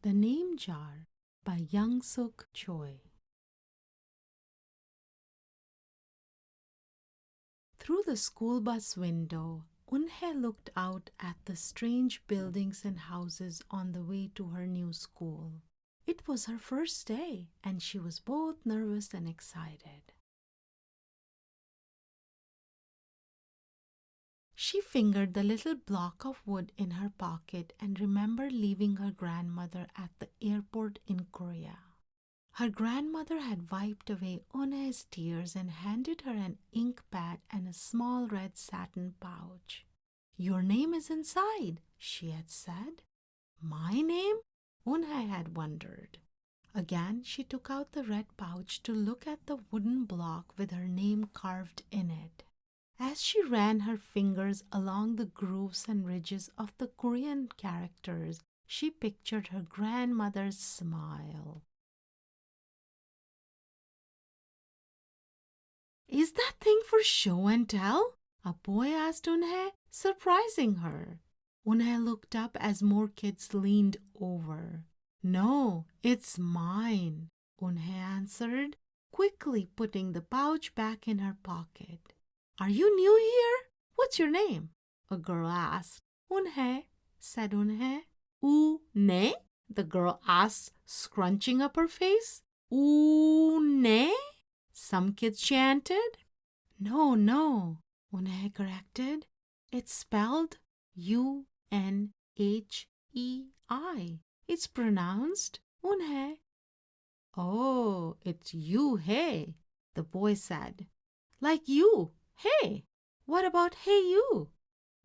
The Name Jar by Young-suk Choi. Through the school bus window, Eun-hye looked out at the strange buildings and houses on the way to her new school. It was her first day, and she was both nervous and excited. She fingered the little block of wood in her pocket and remembered leaving her grandmother at the airport in Korea. Her grandmother had wiped away Eun-hye's tears and handed her an ink pad and a small red satin pouch. "Your name is inside," she had said. "My name?" Eun-hye had wondered. Again she took out the red pouch to look at the wooden block with her name carved in it. As she ran her fingers along the grooves and ridges of the Korean characters, she pictured her grandmother's smile. "Is that thing for show and tell?" a boy asked Eun-hye, surprising her. Eun-hye looked up as more kids leaned over. "No, it's mine," Eun-hye answered, quickly putting the pouch back in her pocket. "Are you new here? What's your name?" a girl asked. "Eun-hye," said Eun-hye. "Oo-ne?" the girl asked, scrunching up her face. "Oo-ne?" some kids chanted. No, Eun-hye corrected. "It's spelled U-N-H-E-I. It's pronounced Eun-hye." "Oh, it's you-hey," the boy said. "Like you, hey. What about hey you?"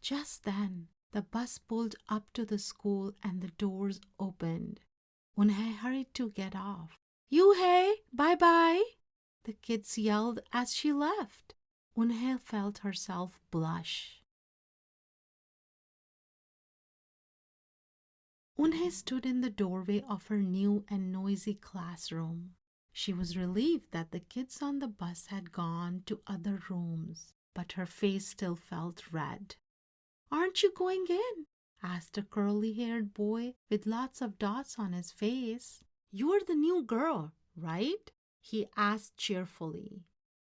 Just then, the bus pulled up to the school and the doors opened. Eun-hye hurried to get off. "You-hey, bye-bye," the kids yelled as she left. Eun-hye felt herself blush. Eun-hye stood in the doorway of her new and noisy classroom. She was relieved that the kids on the bus had gone to other rooms, but her face still felt red. "Aren't you going in?" asked a curly-haired boy with lots of dots on his face. "You're the new girl, right?" he asked cheerfully.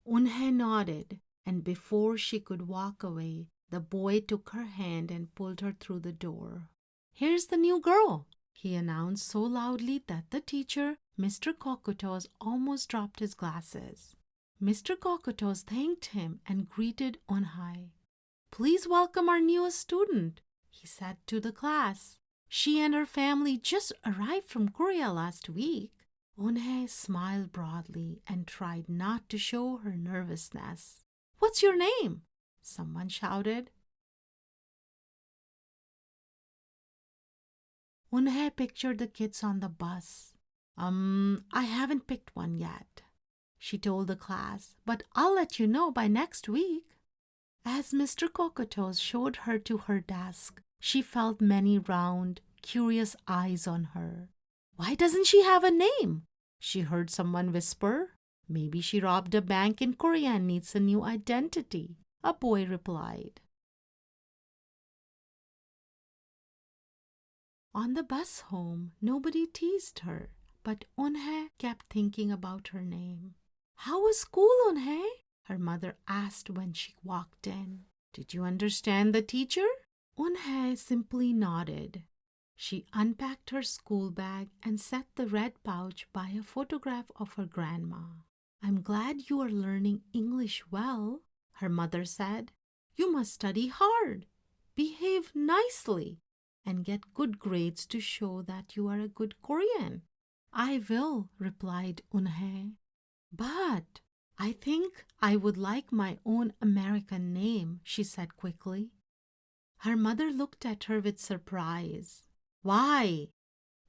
Eun-hye nodded, and before she could walk away, the boy took her hand and pulled her through the door. "Here's the new girl," he announced so loudly that the teacher, Mr. Kokotos, almost dropped his glasses. Mr. Kokotos thanked him and greeted Eun-hye. "Please welcome our newest student," he said to the class. "She and her family just arrived from Korea last week." Eun-hye smiled broadly and tried not to show her nervousness. "What's your name?" someone shouted. Eun-hye pictured the kids on the bus. I haven't picked one yet," she told the class, "but I'll let you know by next week." As Mr. Kokotos showed her to her desk, she felt many round, curious eyes on her. "Why doesn't she have a name?" she heard someone whisper. "Maybe she robbed a bank in Korea and needs a new identity," a boy replied. On the bus home, nobody teased her, but Eun-hye kept thinking about her name. "How was school, Eun-hye?" her mother asked when she walked in. "Did you understand the teacher?" Eun-hye simply nodded. She unpacked her school bag and set the red pouch by a photograph of her grandma. "I'm glad you are learning English well," her mother said. "You must study hard, behave nicely, and get good grades to show that you are a good Korean." "I will," replied Eun-hye. "But I think I would like my own American name," she said quickly. Her mother looked at her with surprise. "Why?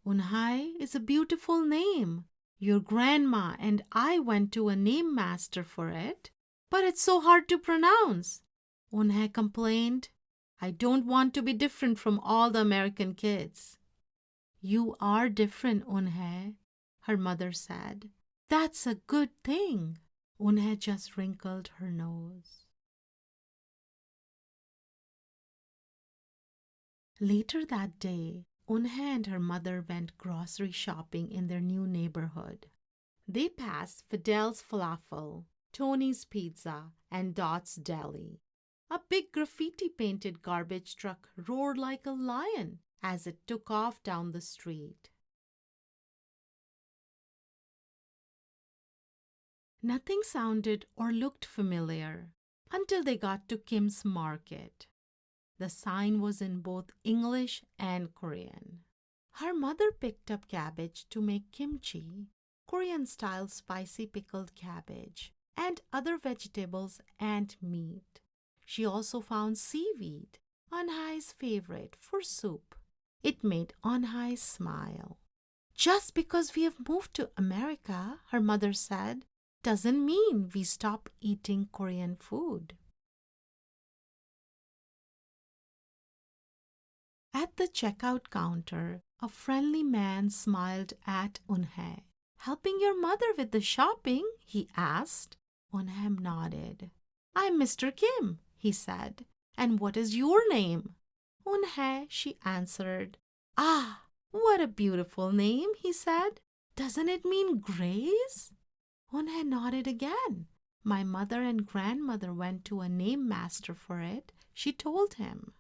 Eun-hye is a beautiful name. Your grandma and I went to a name master for it, but it's so hard to pronounce," Eun-hye complained. "I don't want to be different from all the American kids." "You are different, Eun-hye," her mother said. "That's a good thing." Eun-hye just wrinkled her nose. Later that day, Unha and her mother went grocery shopping in their new neighborhood. They passed Fidel's Falafel, Tony's Pizza, and Dot's Deli. A big graffiti-painted garbage truck roared like a lion as it took off down the street. Nothing sounded or looked familiar until they got to Kim's Market. The sign was in both English and Korean. Her mother picked up cabbage to make kimchi, Korean-style spicy pickled cabbage, and other vegetables and meat. She also found seaweed, Onhai's favorite, for soup. It made Onhai smile. Just because we have moved to America, her mother said, doesn't mean we stop eating Korean food. At the checkout counter, a friendly man smiled at Unha. "Helping your mother with the shopping?" he asked. Unha nodded. "I'm Mr. Kim," he said. "And what is your name?" "Unha," she answered. "Ah, what a beautiful name," he said. "Doesn't it mean grace?" Unha nodded again. "My mother and grandmother went to a name master for it," she told him.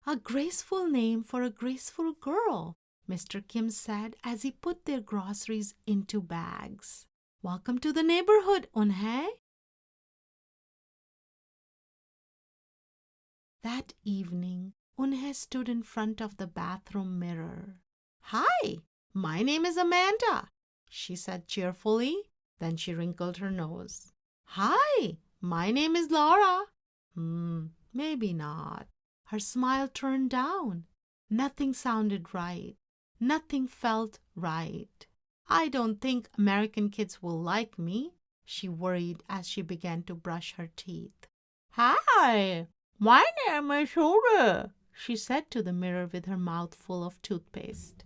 "A graceful name for a graceful girl," Mr. Kim said as he put their groceries into bags. "Welcome to the neighborhood, Unha." That evening, Unha stood in front of the bathroom mirror. "Hi, my name is Amanda," she said cheerfully. Then she wrinkled her nose. "Hi, my name is Laura." Maybe not. Her smile turned down. Nothing sounded right. Nothing felt right. "I don't think American kids will like me," she worried as she began to brush her teeth. "Hi, my name is Hura," she said to the mirror with her mouth full of toothpaste.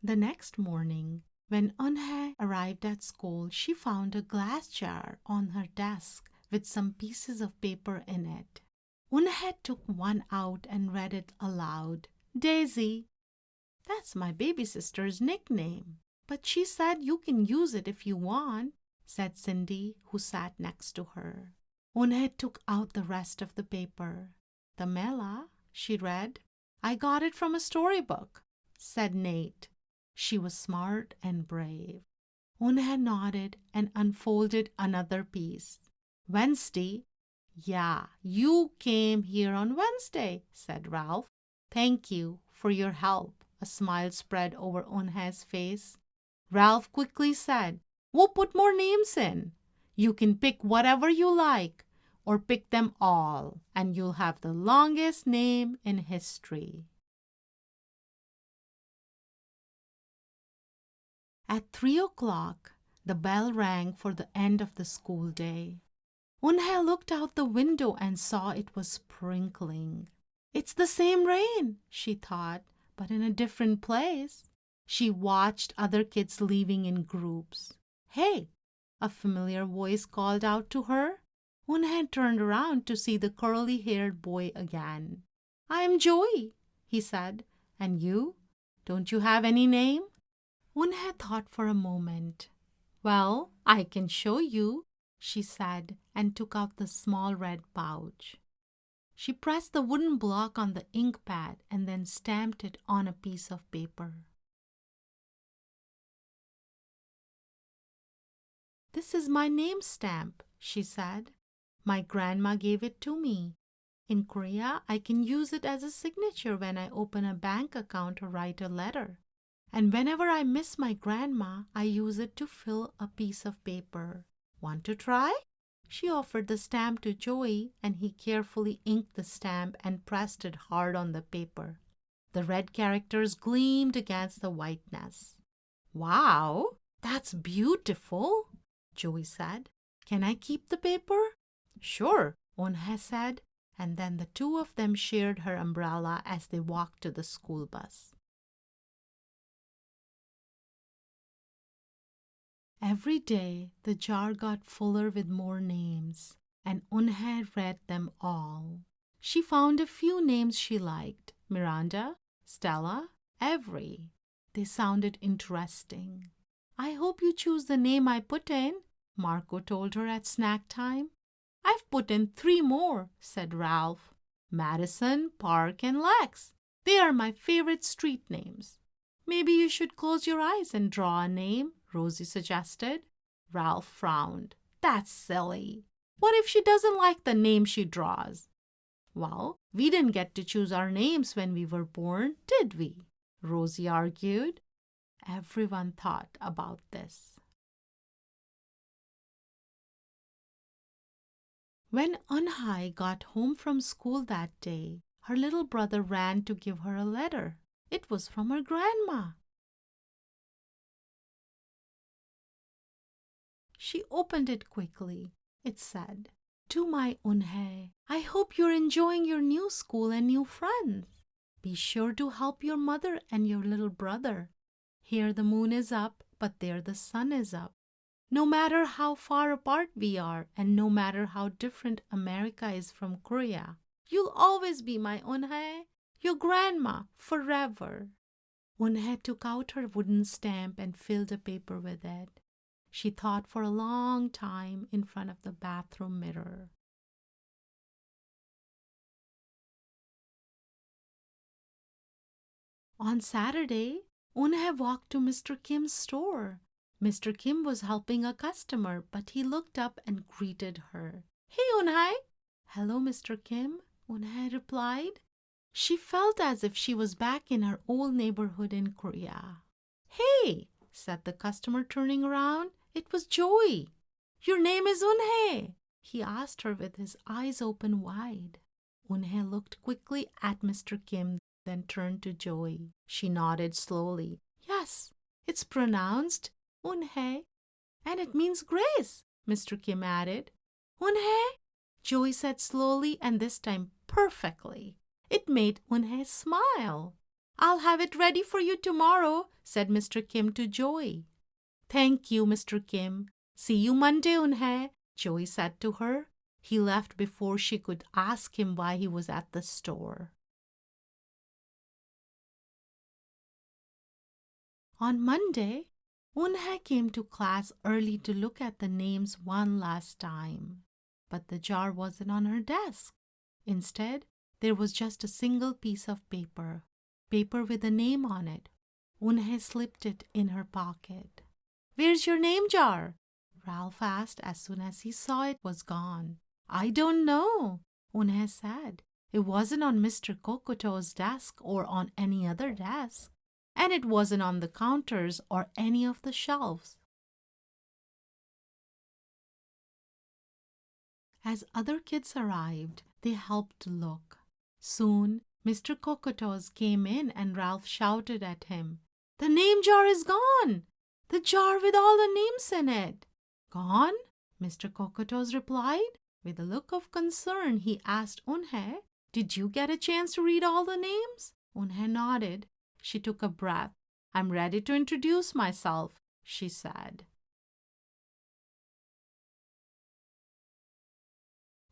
The next morning, when Unha arrived at school, she found a glass jar on her desk with some pieces of paper in it. Unha took one out and read it aloud. "Daisy. That's my baby sister's nickname. But she said you can use it if you want," said Cindy, who sat next to her. Unha took out the rest of the paper. "Tamela," she read. "I got it from a storybook," said Nate. She was smart and brave. Unha nodded and unfolded another piece. "Wednesday." "Yeah, you came here on Wednesday," said Ralph. "Thank you for your help." A smile spread over Unha's face. Ralph quickly said, "We'll put more names in. You can pick whatever you like, or pick them all, and you'll have the longest name in history." At 3 o'clock, the bell rang for the end of the school day. Unha looked out the window and saw it was sprinkling. "It's the same rain," she thought, "but in a different place." She watched other kids leaving in groups. "Hey!" a familiar voice called out to her. Unha turned around to see the curly-haired boy again. "I'm Joey," he said. "And you? Don't you have any name?" Unha thought for a moment. "Well, I can show you," she said, and took out the small red pouch. She pressed the wooden block on the ink pad and then stamped it on a piece of paper. "This is my name stamp," she said. "My grandma gave it to me. In Korea, I can use it as a signature when I open a bank account or write a letter. And whenever I miss my grandma, I use it to fill a piece of paper. Want to try?" She offered the stamp to Joey, and he carefully inked the stamp and pressed it hard on the paper. The red characters gleamed against the whiteness. "Wow, that's beautiful," Joey said. "Can I keep the paper?" "Sure," Unha said, and then the two of them shared her umbrella as they walked to the school bus. Every day, the jar got fuller with more names, and Unha read them all. She found a few names she liked: Miranda, Stella, Avery. They sounded interesting. I hope you choose the name I put in, Marco told her at snack time. I've put in 3 more, said Ralph. Madison, Park, and Lex. They are my favorite street names. Maybe you should close your eyes and draw a name, Rosie suggested. Ralph frowned. That's silly. What if she doesn't like the name she draws? Well, we didn't get to choose our names when we were born, did we? Rosie argued. Everyone thought about this. When Unhai got home from school that day, her little brother ran to give her a letter. It was from her grandma. She opened it quickly. It said, "To my Unhai, I hope you're enjoying your new school and new friends. Be sure to help your mother and your little brother. Here the moon is up, but there the sun is up. No matter how far apart we are, and no matter how different America is from Korea, you'll always be my Unhai, your grandma, forever." Unhai took out her wooden stamp and filled a paper with it. She thought for a long time in front of the bathroom mirror. On Saturday, Unhai walked to Mr. Kim's store. Mr. Kim was helping a customer, but he looked up and greeted her. "Hey, Unhai." "Hello, Mr. Kim," Unhai replied. She felt as if she was back in her old neighborhood in Korea. "Hey," said the customer, turning around. It was Joey. "Your name is Unhai?" he asked her with his eyes open wide. Unhai looked quickly at Mr. Kim, then turned to Joey. She nodded slowly. "Yes, it's pronounced Unhai, and it means grace," Mr. Kim added. "Unhai," Joey said slowly and this time perfectly. It made Unhai smile. "I'll have it ready for you tomorrow," said Mr. Kim to Joey. "Thank you, Mr. Kim. See you Monday, Unhai," Joey said to her. He left before she could ask him why he was at the store. On Monday, Unhai came to class early to look at the names one last time. But the jar wasn't on her desk. Instead, there was just a single piece of paper with a name on it. Unhai slipped it in her pocket. "Where's your name jar?" Ralph asked as soon as he saw it was gone. "I don't know," Unhai said. "It wasn't on Mr. Kokoto's desk or on any other desk. And it wasn't on the counters or any of the shelves." As other kids arrived, they helped look. Soon, Mr. Kokotos came in and Ralph shouted at him, "The name jar is gone! The jar with all the names in it!" "Gone?" Mr. Kokotos replied. With a look of concern, he asked Unhai, "Did you get a chance to read all the names?" Unhai nodded. She took a breath. "I'm ready to introduce myself," she said.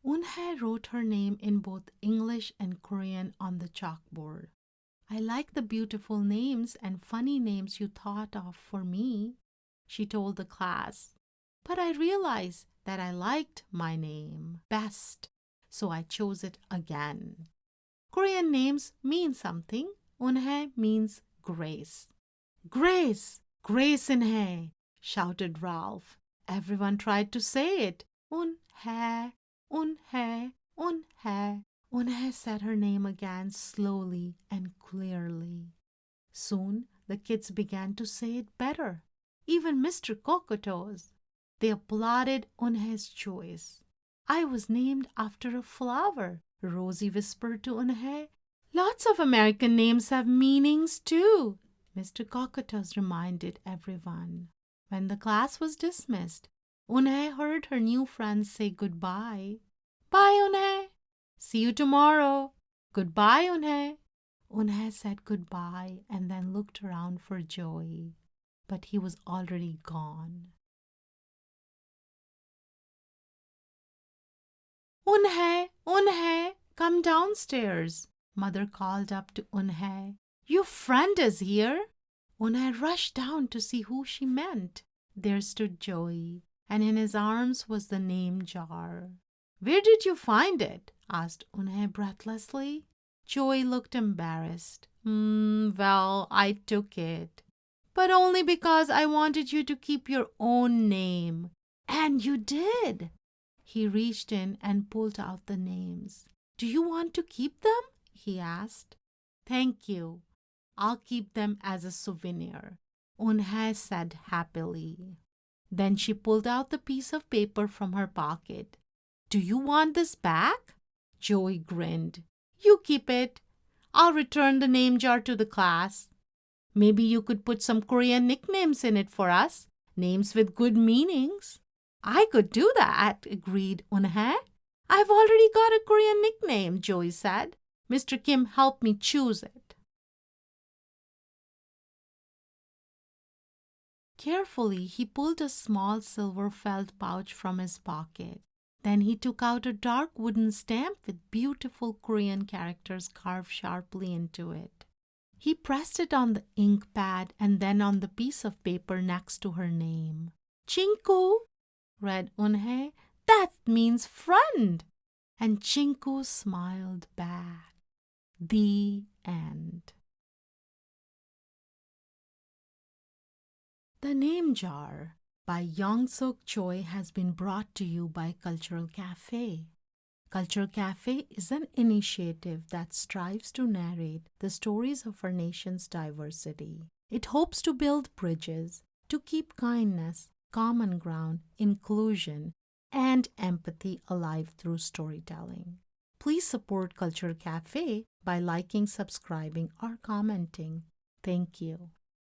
Unhai wrote her name in both English and Korean on the chalkboard. "I like the beautiful names and funny names you thought of for me," she told the class. "But I realized that I liked my name best, so I chose it again." Korean names mean something. Unhai means grace. "Grace! Grace Unhai!" shouted Ralph. Everyone tried to say it. Unhai, Unhai, Unhai. Unhai said her name again slowly and clearly. Soon the kids began to say it better. Even Mr. Kokotos. They applauded Unhai's choice. "I was named after a flower," Rosie whispered to Unhai. "Lots of American names have meanings too," Mr. Kokotos reminded everyone. When the class was dismissed, Unhai heard her new friends say goodbye. "Bye, Unhai. See you tomorrow. Goodbye, Unhai." Unhai said goodbye and then looked around for Joey, but he was already gone. "Unhai, Unhai, Come downstairs, Mother called up to Unhai. Your friend is here. Unhai rushed down to see who she meant. There stood Joey, and in his arms was the name jar. Where did you find it? Asked Unhai breathlessly. Joey looked embarrassed. Well, I took it. But only because I wanted you to keep your own name. And you did. He reached in and pulled out the names. Do you want to keep them? He asked. Thank you. I'll keep them as a souvenir, Unhai said happily. Then she pulled out the piece of paper from her pocket. Do you want this back? Joey grinned. You keep it. I'll return the name jar to the class. Maybe you could put some Korean nicknames in it for us, names with good meanings. I could do that, agreed Unhai. I've already got a Korean nickname, Joey said. Mr. Kim helped me choose it. Carefully, he pulled a small silver felt pouch from his pocket. Then he took out a dark wooden stamp with beautiful Korean characters carved sharply into it. He pressed it on the ink pad and then on the piece of paper next to her name. Chinku, read Unhai. That means friend. And Chinku smiled back. The end. The Name Jar by Young-Suk Choi has been brought to you by Cultural Café. Cultural Café is an initiative that strives to narrate the stories of our nation's diversity. It hopes to build bridges to keep kindness, common ground, inclusion, and empathy alive through storytelling. Please support Cultural Café by liking, subscribing, or commenting. Thank you.